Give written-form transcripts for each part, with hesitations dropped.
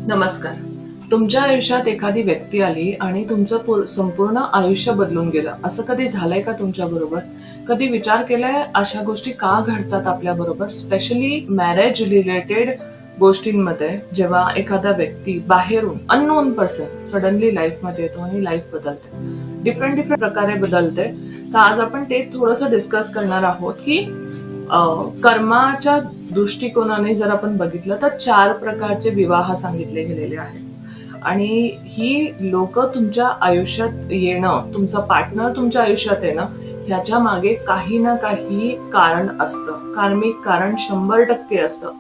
नमस्कार. तुमच्या आयुष्यात एखादी व्यक्ती आली आणि तुमचं संपूर्ण आयुष्य बदलून गेलं, असं कधी झालंय का तुमच्या बरोबर? कधी विचार केलाय अशा गोष्टी का घडतात आपल्या बरोबर, स्पेशली मॅरेज रिलेटेड गोष्टींमध्ये? जेव्हा एखादा व्यक्ती बाहेरून अननोन पर्सन सडनली लाईफ मध्ये येतो आणि लाईफ बदलते, डिफरंट प्रकारे बदलते. तर आज आपण ते थोडंसं डिस्कस करणार आहोत की कर्माच्या दृष्टिकोनाने जर आपण बघितलं तर 4 प्रकारचे विवाह सांगितले गेलेले आहेत. आणि ही लोक तुमच्या आयुष्यात येणं, तुमचं पार्टनर तुमच्या आयुष्यात येणं, ह्याच्या मागे काही ना काही कारण असतं, कार्मिक कारण 100% असतं.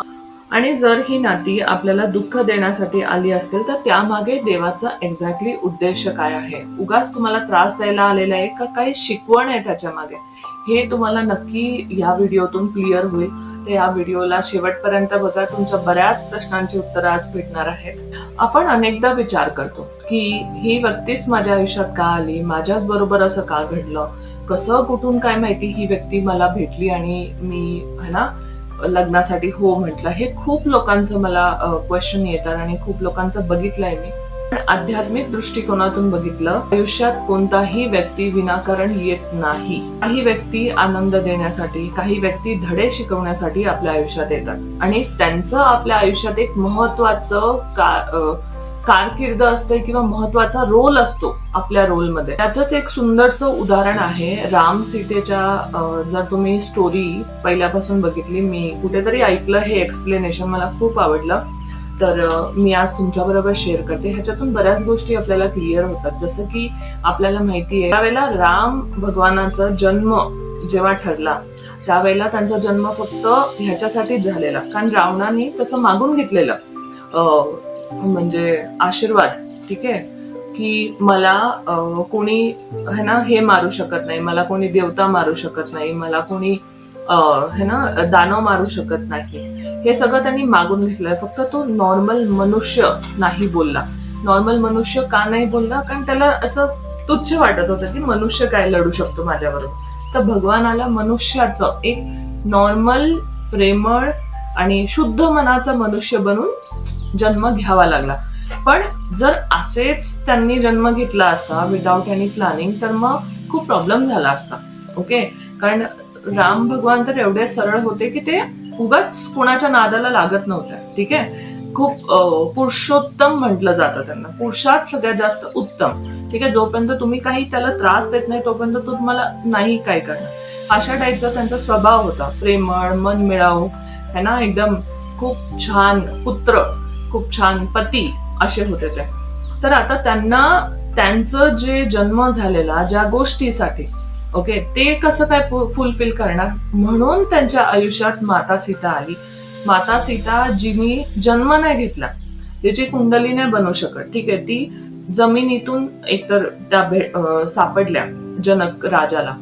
आणि जर ही नाती आपल्याला दुःख देण्यासाठी आली असतील तर त्यामागे देवाचा एक्झॅक्टली उद्देश काय आहे? उगाच तुम्हाला त्रास द्यायला आलेला आहे का काही शिकवण आहे त्याच्या मागे? हे तुम्हाला नक्की या व्हिडिओतून क्लिअर होईल. तर या व्हिडिओला शेवटपर्यंत बघा, तुमच्या बऱ्याच प्रश्नांची उत्तरं आज भेटणार आहेत. आपण अनेकदा विचार करतो की ही व्यक्तीच माझ्या आयुष्यात का आली, माझ्याच बरोबर असं का घडलं, कसं कुठून काय माहिती ही व्यक्ती मला भेटली आणि मी लग्नासाठी हो म्हटलं. हे खूप लोकांचं मला क्वेश्चन येतात आणि खूप लोकांचं बघितलंय मी. पण आध्यात्मिक दृष्टिकोनातून बघितलं, आयुष्यात कोणताही व्यक्ती विनाकारण येत नाही. काही व्यक्ती आनंद देण्यासाठी, काही व्यक्ती धडे शिकवण्यासाठी आपल्या आयुष्यात येतात आणि त्यांचं आपल्या आयुष्यात एक महत्वाचं कारकीर्द असते किंवा महत्वाचा रोल असतो आपल्या रोलमध्ये. त्याचंच एक सुंदरसं उदाहरण आहे राम सीतेच्या. जर तुम्ही स्टोरी पहिल्यापासून बघितली, मी कुठेतरी ऐकलं हे एक्सप्लेनेशन, मला खूप आवडलं, तर मी आज तुमच्या बरोबर शेअर करते. ह्याच्यातून बऱ्याच गोष्टी आपल्याला क्लिअर होतात. जसं की आपल्याला माहितीये, त्यावेळेला राम भगवानाचा जन्म जेव्हा ठरला त्यावेळेला त्यांचा जन्म फक्त ह्याच्यासाठीच झालेला, कारण रावणाने तसं मागून घेतलेलं म्हणजे आशीर्वाद, ठीक आहे, की मला कोणी हे मारू शकत नाही, मला कोणी देवता मारू शकत नाही, मला कोणी दानव मारू शकत नाही. हे सगळं त्यांनी मागून घेतलंय. फक्त तो नॉर्मल मनुष्य नाही बोलला. नॉर्मल मनुष्य का नाही बोलला? कारण त्याला असं तुच्छ वाटत होतं की मनुष्य काय लढू शकतो माझ्याबरोबर. तर भगवानाला मनुष्याचं, एक नॉर्मल, प्रेमळ आणि शुद्ध मनाचा मनुष्य बनून जन्म घ्यावा लागला. पण जर असेच त्यांनी जन्म घेतला असता विदाउट एनी प्लॅनिंग, तर मग खूप प्रॉब्लेम झाला असता. ओके, कारण राम भगवान तर एवढे सरळ होते की ते उगाच कोणाच्या नादाला लागत नव्हते. ठीक आहे, खूप पुरुषोत्तम म्हटलं जातं त्यांना, पुरुषात सगळ्यात जास्त उत्तम. ठीक आहे, जोपर्यंत तुम्ही काही त्याला त्रास देत नाही तोपर्यंत तो तुम्हाला नाही काय करणार, अशा टाईपचा त्यांचा स्वभाव होता. प्रेमळ, मन मिळावू, एकदम खूप छान पुत्र, खूप छान पती असे होते ते. तर आता त्यांना त्यांचं जे जन्म झालेला ज्या गोष्टीसाठी, ओके, ते कसं काय फुलफिल करणार? म्हणून त्यांच्या आयुष्यात माता सीता आली. माता सीता जिनी जन्म नाही घेतला, तिची कुंडली नाही बनवू शकत. ठीक आहे, ती जमिनीतून एकतर त्या सापडल्या जनक राजाला,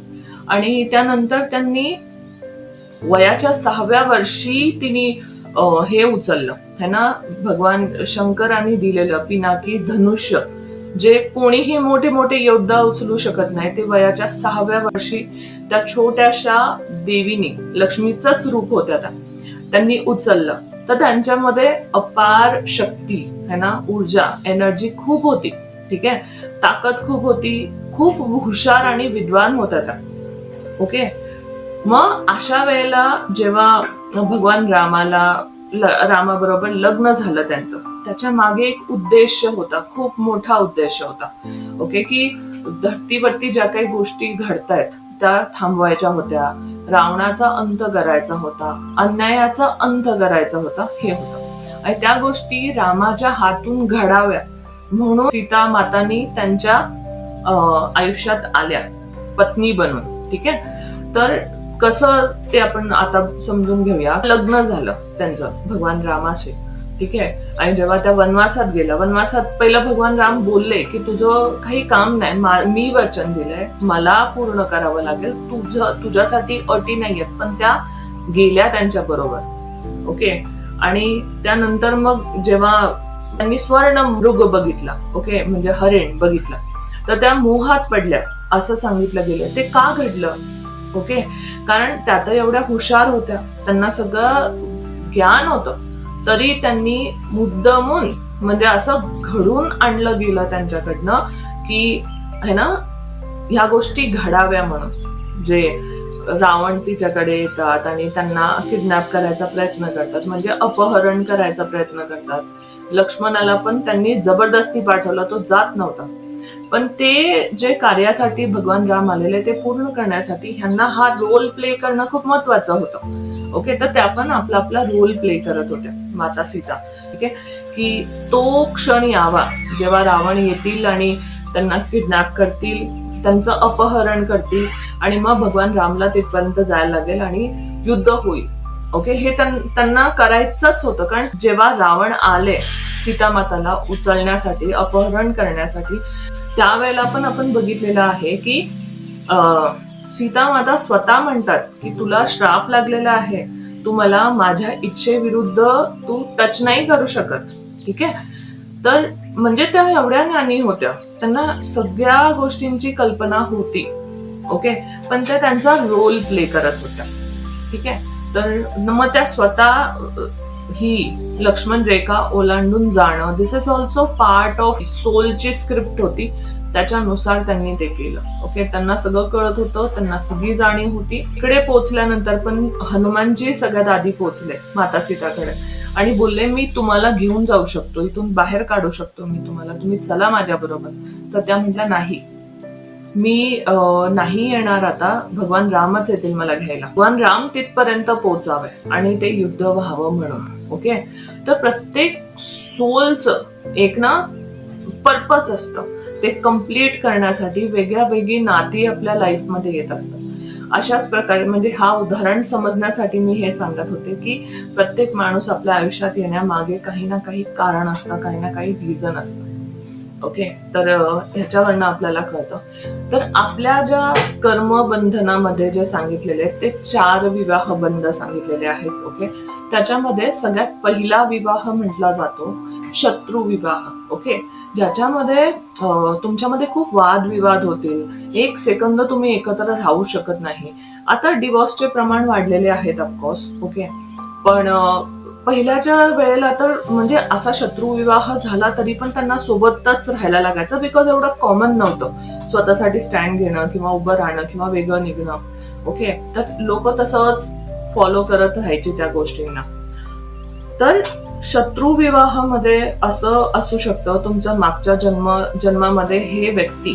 आणि त्यानंतर त्यांनी वयाच्या 6व्या वर्षी तिने हे उचललं, भगवान शंकरांनी दिलेलं पिनाकी धनुष्य, जे कोणीही मोठे मोठे योद्धा उचलू शकत नाही, ते वयाच्या 6व्या वर्षी त्या छोट्याशा देवीनी, लक्ष्मीचंच रूप होत्या त्या, त्यांनी उचललं. तर त्यांच्यामध्ये अपार शक्ती, ऊर्जा, एनर्जी खूप होती. ठीक आहे, ताकद खूप होती, खूप हुशार आणि विद्वान होत्या त्या. ओके, मग अशा वेळेला जेव्हा भगवान रामाबरोबर लग्न झालं त्यांचं, त्याच्या मागे एक उद्देश होता, खूप मोठा उद्देश होता. ओके, की धरतीवरती ज्या काही गोष्टी घडतायत त्या थांबवायच्या होत्या, रावणाचा अंत करायचा होता, अन्यायाचा अंत करायचा होता, हे होतं. आणि त्या गोष्टी रामाच्या हातून घडाव्या म्हणून सीता मातांनी त्यांच्या आयुष्यात आल्या पत्नी बनून. ठीक आहे, तर कसं ते आपण आता समजून घेऊया. लग्न झालं त्यांचं भगवान रामाशी. ठीक आहे, आणि जेव्हा त्या वनवासात गेला, वनवासात पहिलं भगवान राम बोलले की तुझं काही काम नाही, मी वचन दिलंय, मला पूर्ण करावं लागेल, तुझ्यासाठी अटी नाहीयेत. पण त्या गेल्या त्यांच्या बरोबर. ओके, आणि त्यानंतर मग जेव्हा त्यांनी स्वर्ण मृग बघितला, ओके, म्हणजे हरिण बघितला, तर त्या मोहात पडल्या असं सांगितलं गेलं. ते का घडलं? ओके, कारण त्या तर एवढ्या हुशार होत्या, त्यांना सगळं ज्ञान होतं, तरी त्यांनी मुद्दामून म्हणजे असं घडून आणलं गेलं त्यांच्याकडनं की है ना ह्या गोष्टी घडाव्या म्हणून. जे रावण तिच्याकडे येतात आणि त्यांना किडनॅप करायचा प्रयत्न करतात, म्हणजे अपहरण करायचा प्रयत्न करतात. लक्ष्मणाला पण त्यांनी जबरदस्ती पाठवलं, तो जात नव्हता. पण ते जे कार्यासाठी भगवान राम आलेले ते पूर्ण करण्यासाठी ह्यांना हा रोल प्ले करणं खूप महत्वाचं होतं. ओके, तर त्या पण आपला आपला रोल प्ले करत होत्या माता सीता. ठीक आहे, की तो क्षण यावा जेव्हा रावण येतील आणि त्यांना किडनॅप करतील, त्यांचं अपहरण करतील आणि मग भगवान रामला तिथपर्यंत जायला लागेल आणि युद्ध होईल. ओके, हे त्यांना करायचंच होतं. कारण जेव्हा रावण आले सीतामाताला उचलण्यासाठी, अपहरण करण्यासाठी, त्यावेळेला पण आपण बघितलेलं आहे की सीतामाता स्वतः म्हणतात की तुला श्राप लागलेला आहे, तू मला माझ्या इच्छेविरुद्ध तू टच नाही करू शकत. ठीक आहे, तर म्हणजे त्या एवढ्या ज्ञानी होत्या, त्यांना सगळ्या गोष्टींची कल्पना होती. ओके, पण त्या त्यांचा रोल प्ले करत होत्या. ठीक आहे, तर मग त्या स्वतः ही लक्ष्मण रेखा ओलांडून जाणं, this is also part of सोलची स्क्रिप्ट होती, त्याच्यानुसार त्यांनी ते केलं. ओके, त्यांना सगळं कळत होतं, त्यांना सगळी जाणीव होती. इकडे पोहोचल्यानंतर पण हनुमानजी सगळ्यात आधी पोहोचले माता सीताकडे आणि बोलले मी तुम्हाला घेऊन जाऊ शकतो, इथून बाहेर काढू शकतो मी तुम्हाला, तुम्ही चला माझ्या बरोबर. तर त्या म्हटल्या नाही, मी नाही येणार आता, भगवान रामच येतील मला घ्यायला. भगवान राम तिथपर्यंत पोहोचावे आणि ते युद्ध व्हावं म्हणून. ओके, तर प्रत्येक सोलचं एक ना पर्पज असतं, ते कम्प्लीट करण्यासाठी वेगळ्या वेगळी नाती आपल्या लाईफमध्ये येत असतात. अशाच प्रकारे म्हणजे हा उदाहरण समजण्यासाठी मी हे सांगत होते की प्रत्येक माणूस आपल्या आयुष्यात येण्यामागे काही ना काही कारण असतं, काही ना काही रिझन असतं. ओके, तर ह्याच्यावरनं आपल्याला कळतं. तर आपल्या ज्या कर्मबंधनामध्ये जे सांगितलेले ते 4 विवाह बंध सांगितलेले आहेत. ओके, त्याच्यामध्ये सगळ्यात पहिला विवाह म्हटला जातो शत्रू विवाह. ओके, ज्याच्यामध्ये तुमच्यामध्ये खूप वादविवाद होतील, एक सेकंद तुम्ही एकत्र राहू शकत नाही. आता डिवोर्सचे प्रमाण वाढलेले आहेत ऑफकोर्स. ओके, पण पहिल्याच्या वेळेला तर म्हणजे असा शत्रुविवाह झाला तरी पण त्यांना सोबतच राहायला लागायचं, बिकॉज एवढं कॉमन नव्हतं स्वतःसाठी स्टँड घेणं किंवा उभं राहणं किंवा वेगळं निघणं. ओके, तर लोक तसंच फॉलो करत राहायचे त्या गोष्टींना. तर शत्रुविवाहामध्ये असं असू शकतं, तुमच्या मागच्या जन्मामध्ये हे व्यक्ती,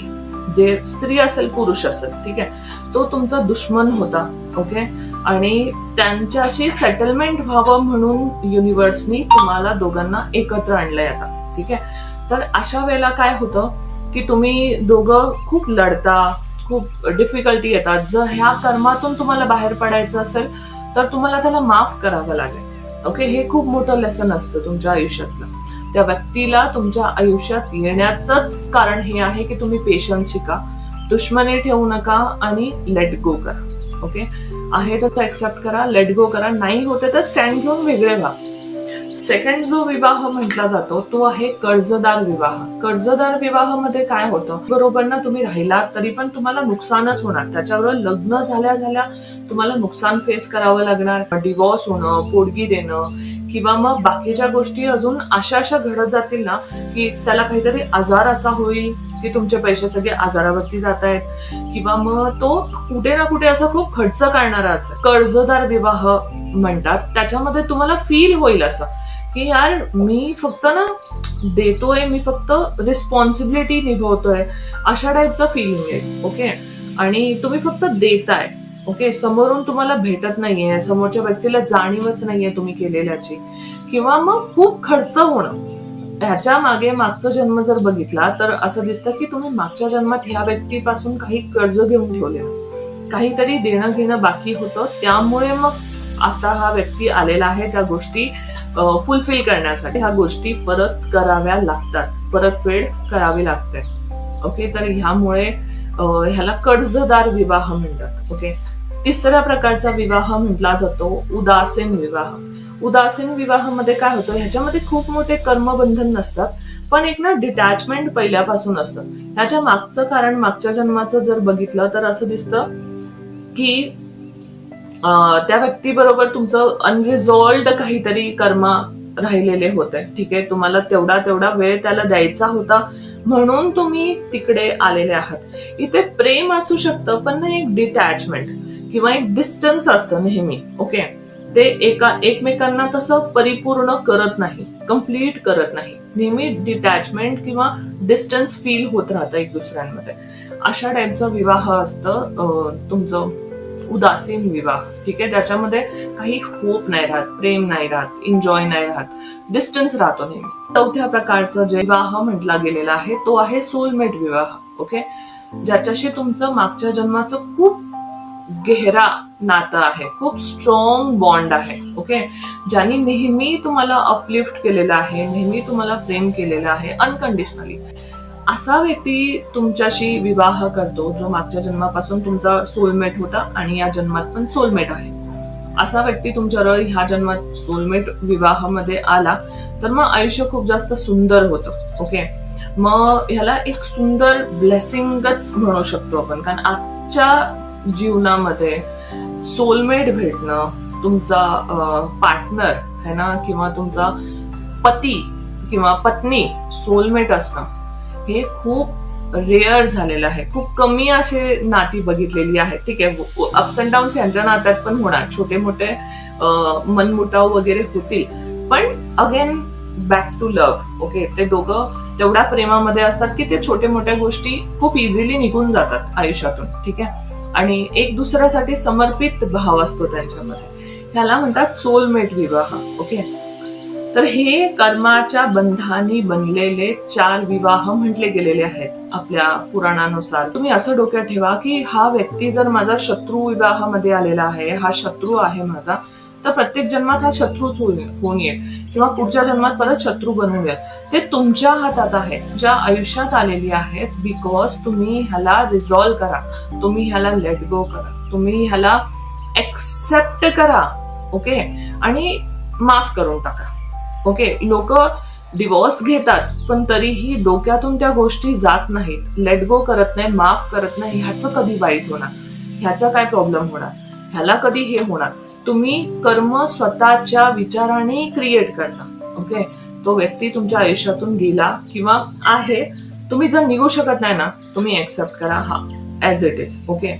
जे स्त्री असेल पुरुष असेल, ठीक आहे, तो तुमचा दुश्मन होता. ओके, आणि त्यांच्याशी सेटलमेंट व्हावं म्हणून युनिव्हर्सनी तुम्हाला दोघांना एकत्र आणलंय आता. ठीक आहे, तर अशा वेळेला काय होतं की तुम्ही दोघं खूप लढता, खूप डिफिकल्टी येतात. जर ह्या कर्मातून तुम्हाला बाहेर पडायचं असेल तर तुम्हाला त्याला माफ करावं लागेल. ओके, हे खूप मोठं लेसन असतं तुमच्या आयुष्यातलं. त्या व्यक्तीला तुमच्या आयुष्यात येण्याचंच कारण हे आहे की तुम्ही पेशन्स शिका, दुश्मनी ठेवू नका आणि लेट गो करा. ओके, आहे तसं एक्सेप्ट करा, लेट गो करा, नाही होते तर स्टँड घेऊन वेगळे व्हा. सेकंड जो विवाह म्हटला जातो तो आहे कर्जदार विवाह. कर्जदार विवाहामध्ये काय होतं, बरोबर ना, तुम्ही राहिलात तरी पण तुम्हाला नुकसानच होणार. त्याच्याबरोबर लग्न झाल्या तुम्हाला नुकसान फेस करावं लागणार, डिवॉर्स होणं, पोटगी देणं किंवा मग बाकीच्या गोष्टी अजून अशा घडत जातील ना की त्याला काहीतरी आजार असा होईल की तुमचे पैसे सगळे आजारावरती जात आहेत, किंवा मग तो कुठे ना कुठे असं खूप खर्च करणारा असेल. कर्जदार विवाह म्हणतात, त्याच्यामध्ये तुम्हाला फील होईल असं की यार मी फक्त ना देतोय, मी फक्त रिस्पॉन्सिबिलिटी निभवतोय, अशा टाईपचं फिलिंग आहे. ओके, आणि तुम्ही फक्त देताय. ओके, समोरून तुम्हाला भेटत नाहीये, समोरच्या व्यक्तीला जाणीवच नाहीये तुम्ही केलेल्याची, किंवा मग खूप खर्च होणं. ह्याच्या मागे मागचा जन्म जर बघितला तर असं दिसतं की तुम्ही मागच्या जन्मात ह्या व्यक्तीपासून काही कर्ज घेऊन ठेवलेलं, काहीतरी देणं घेणं बाकी होतं, त्यामुळे मग आता हा व्यक्ती आलेला आहे त्या गोष्टी फुलफिल करण्यासाठी. ह्या गोष्टी परत कराव्या लागतात, परतफेड करावी लागते. ओके, तर ह्यामुळे ह्याला कर्जदार विवाह म्हणतात. ओके, तिसऱ्या प्रकारचा विवाह म्हटला जातो उदासीन विवाह. उदासीन विवाहामध्ये काय होतं, ह्याच्यामध्ये खूप मोठे कर्मबंधन नसतात, पण एक ना डिटॅचमेंट पहिल्यापासून असतं. ह्याच्या मागचं कारण मागच्या जन्माचं जर बघितलं तर असं दिसतं की त्या व्यक्तीबरोबर तुमचं अनरिझॉल्व्ड काहीतरी कर्मा राहिलेले होते. ठीक आहे, तुम्हाला तेवढा वेळ त्याला द्यायचा होता म्हणून तुम्ही तिकडे आलेले आहात. इथे प्रेम असू शकतं पण ना एक डिटॅचमेंट किंवा एक डिस्टन्स असतं नेहमी. ओके, ते एकमेकांना तसं परिपूर्ण करत नाही, कम्प्लीट करत नाही. नेहमी डिटॅचमेंट किंवा डिस्टन्स फील होत राहतं एक दुसऱ्यांमध्ये. अशा टाईपचा विवाह असतं तुमचं उदासीन विवाह. ठीक आहे, त्याच्यामध्ये काही होप नाही राहत, प्रेम नाही राहत, एन्जॉय नाही राहत, डिस्टन्स राहतो नेहमी. चौथ्या प्रकारचं जे विवाह म्हटला गेलेला आहे तो आहे सोलमेट विवाह. ओके, ज्याच्याशी तुमचं मागच्या जन्माचं खूप गहरा नातं आहे, खूप स्ट्रॉंग बॉन्ड आहे. ओके, ज्यांनी नेहमी तुम्हाला अपलिफ्ट केलेलं आहे, नेहमी तुम्हाला प्रेम केलेलं आहे अनकंडिशनली. असा व्यक्ती तुमच्याशी विवाह करतो जो मागच्या जन्मापासून तुमचा सोलमेट होता आणि या जन्मात पण सोलमेट आहे. असा व्यक्ती तुमच्यावर ह्या जन्मात सोलमेट विवाहामध्ये आला तर मग आयुष्य खूप जास्त सुंदर होतं. ओके, मग ह्याला एक सुंदर ब्लेसिंगच म्हणू शकतो आपण. कारण आजच्या जीवनामध्ये सोलमेट भेटणं, तुमचा पार्टनर है ना, किंवा तुमचा पती किंवा पत्नी सोलमेट असणं हे खूप रेअर झालेलं आहे. खूप कमी असे नाती बघितलेली आहेत. ठीक आहे, अप्स अँड डाऊन्स यांच्या नात्यात पण होणार, छोटे मोठे मनमुटाव वगैरे होतील, पण again back to love. Okay, ते दोघं तेवढ्या प्रेमामध्ये असतात की ते छोटे मोठ्या गोष्टी खूप इझिली निघून जातात आयुष्यातून. ठीक आहे, आणि एक दुसऱ्यासाठी समर्पित भाव असतो त्यांच्यामध्ये. ह्याला म्हणतात सोलमेट विवाह. ओके, तर हे कर्माच्या बंधानी बनलेले 4 विवाह म्हटले गेलेले आहेत आपल्या पुराणानुसार. तुम्ही असं डोक्यात ठेवा की हा व्यक्ती जर माझा शत्रू विवाहामध्ये आलेला आहे, हा शत्रू आहे माझा, तर प्रत्येक जन्मात हा शत्रूच होऊन येईल किंवा पुढच्या जन्मात परत शत्रू बनून येईल. ते तुमच्या हातात आहे, ज्या आयुष्यात आलेली आहेत, बिकॉज तुम्ही ह्याला रिझॉल्व्ह करा, तुम्ही ह्याला लेट गो करा, तुम्ही ह्याला एक्सेप्ट करा. ओके, आणि माफ करून टाका. ओके, लोक डिवोर्स घेतात पण तरीही डोक्यातून त्या गोष्टी जात नाहीत, लेट गो करत नाही, माफ करत नाही. ह्याचं कधी वाईट होणार, ह्याचा काय प्रॉब्लेम होणार, ह्याला कधी हे होणार. तुम्ही कर्म स्वतःच्या विचाराने क्रिएट करता. ओके, तो व्यक्ती तुमच्या आयुष्यातून गेला किंवा आहे, तुम्ही जर निघू शकत नाही ना, तुम्ही एक्सेप्ट करा हा ऍज इट इज. ओके,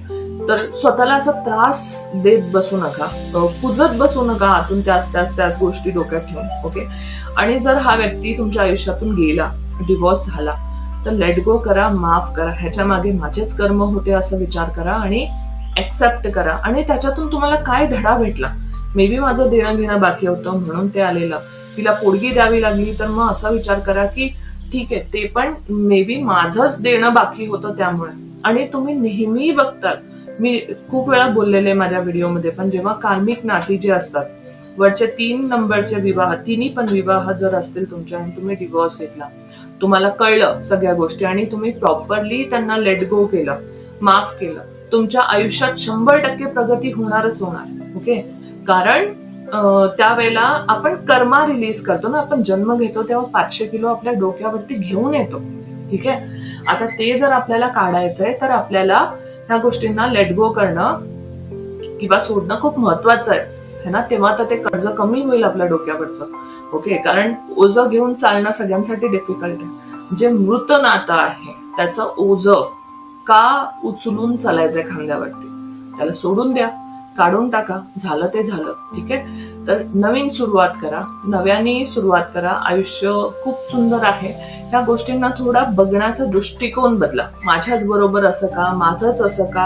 तर स्वतःला असा त्रास देत बसू नका, पुजत बसू नका आतून त्याच गोष्टी डोक्यात ठेवून. ओके, आणि जर हा व्यक्ती तुमच्या आयुष्यातून गेला, डिवोर्स झाला, तर लेट गो करा, माफ करा. ह्याच्या मागे माझेच कर्म होते असं विचार करा आणि एक्सेप्ट करा. आणि त्याच्यातून तुम्हाला काय धडा भेटला, मे बी माझं देणं घेणं बाकी होतं म्हणून ते आलेलं, तिला पोडगी द्यावी लागली, तर मग असा विचार करा की ठीक आहे, ते पण मे बी माझंच देणं बाकी होतं त्यामुळे. आणि तुम्ही नेहमी बघतात, मी खूप वेळा बोललेले माझ्या व्हिडिओमध्ये पण, जेव्हा कार्मिक नाती जे असतात, वरचे 3 नंबरचे विवाह, तिन्ही पण विवाह जर असतील तुमच्या आणि तुम्ही डिवोर्स घेतला, तुम्हाला कळलं सगळ्या गोष्टी आणि तुम्ही प्रॉपरली त्यांना लेट गो केलं, माफ केलं, तुमच्या आयुष्यात 100% प्रगती होणारच होणार. ओके, कारण त्यावेळेला आपण कर्मा रिलीज करतो ना, आपण जन्म घेतो तेव्हा 500 किलो आपल्या डोक्यावरती घेऊन येतो. ठीक आहे, आता ते जर आपल्याला काढायचंय तर आपल्याला ह्या गोष्टींना लेट गो करणं किंवा सोडणं खूप महत्वाचं आहे ना. तेव्हा तर ते कर्ज कमी होईल आपल्या डोक्यावरचं. ओके, कारण ओझं घेऊन चालणं सगळ्यांसाठी डिफिकल्ट आहे. जे मृत नातं आहे त्याचं ओझं का उचलून चालायचंय खांद्यावरती, त्याला सोडून द्या, काढून टाका, झालं ते झालं. ठीक आहे, तर नवीन सुरुवात करा, नव्याने सुरुवात करा. आयुष्य खूप सुंदर आहे. ह्या गोष्टींना थोडा बघण्याचा दृष्टिकोन बदला. माझ्याच बरोबर असं का, माझंच असं का,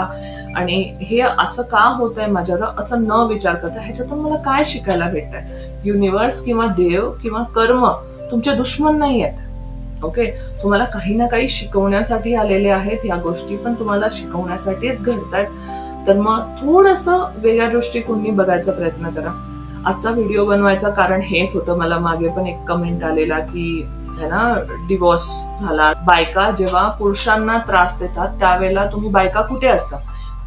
आणि हे असं का होतंय माझ्यावर, असं न विचार करता ह्याच्यातून मला काय शिकायला भेटतंय. युनिव्हर्स किंवा देव किंवा कर्म तुमचे दुश्मन नाही आहेत. ओके, तुम्हाला काही ना काही शिकवण्यासाठी आलेले आहेत. या गोष्टी पण तुम्हाला शिकवण्यासाठीच घडतायत. तर मग थोडंसं वेगळ्या दृष्टिकोनाने बघायचा प्रयत्न करा. आजचा व्हिडिओ बनवायचं कारण हेच होतं. मला मागे पण एक कमेंट आलेला की है ना, डिवोर्स झाला, बायका जेव्हा पुरुषांना त्रास देतात त्यावेळेला तुम्ही बायका कुठे असता.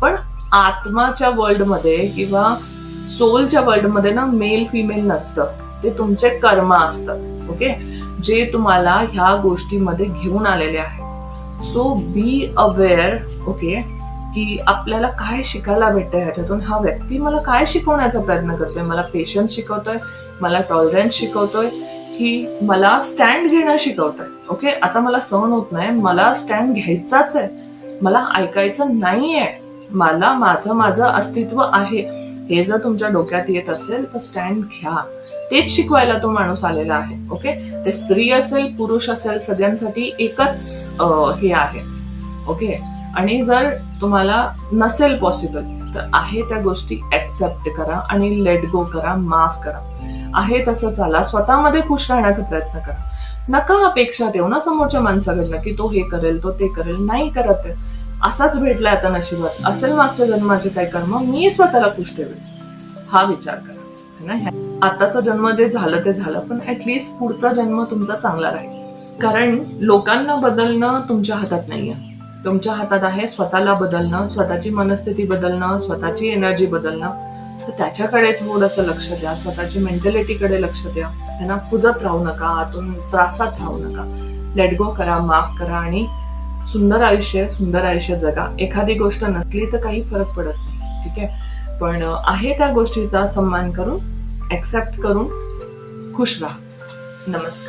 पण आत्माच्या वर्ल्ड मध्ये किंवा सोलच्या वर्ल्ड मध्ये ना मेल फिमेल नसतं, ते तुमचे कर्म असतात. ओके, जे तुम्हाला ह्या गोष्टीमध्ये घेऊन आलेले आहेत. So be aware. ओके, की आपल्याला काय शिकायला भेटतंय ह्याच्यातून, हा व्यक्ती मला काय शिकवण्याचा प्रयत्न करतोय, मला पेशन्स शिकवतोय, मला टॉलरन्स शिकवतोय, की मला स्टँड घेणं शिकवतोय. ओके, आता मला सहन होत नाही, मला स्टँड घ्यायचाच आहे, मला ऐकायचं नाहीये, मला माझं माझं अस्तित्व आहे, हे जर तुमच्या डोक्यात येत असेल तर स्टँड घ्या. तेच शिकवायला तो माणूस आलेला आहे. ओके, ते स्त्री असेल पुरुष असेल सगळ्यांसाठी एकच हे आहे. ओके, आणि जर तुम्हाला नसेल पॉसिबल तर आहे त्या गोष्टी ऍक्सेप्ट करा आणि लेट गो करा, माफ करा. आहे तसं चाला, स्वतःमध्ये खुश राहण्याचा प्रयत्न करा. नका अपेक्षा ठेवू ना समोरच्या माणसाकडनं की तो हे करेल, तो ते करेल. नाही करत आहे, असाच भेटलाय आता नशिबात, असेल मागच्या जन्माचे काय कर्म, मी स्वतःला खुश ठेवेल, हा विचार करा. आताचा जन्म जे झालं ते झालं, पण ऍटलिस्ट पुढचा जन्म तुमचा चांगला राहील. कारण लोकांना बदलणं तुमच्या हातात नाहीये, तुमच्या हातात आहे स्वतःला बदलणं, स्वतःची मनस्थिती बदलणं, स्वतःची एनर्जी बदलणं. तर त्याच्याकडे थोडंसं लक्ष द्या, स्वतःची मेंटॅलिटीकडे लक्ष द्या. त्यांना खुजत राहू नका, आतून त्रासात राहू नका. लेट गो करा, माफ करा आणि सुंदर आयुष्य जगा. एखादी गोष्ट नसली तर काही फरक पडत नाही, ठीक आहे, पण आहे त्या गोष्टीचा सन्मान करून, ऍक्सेप्ट करून खुश राहा. नमस्कार.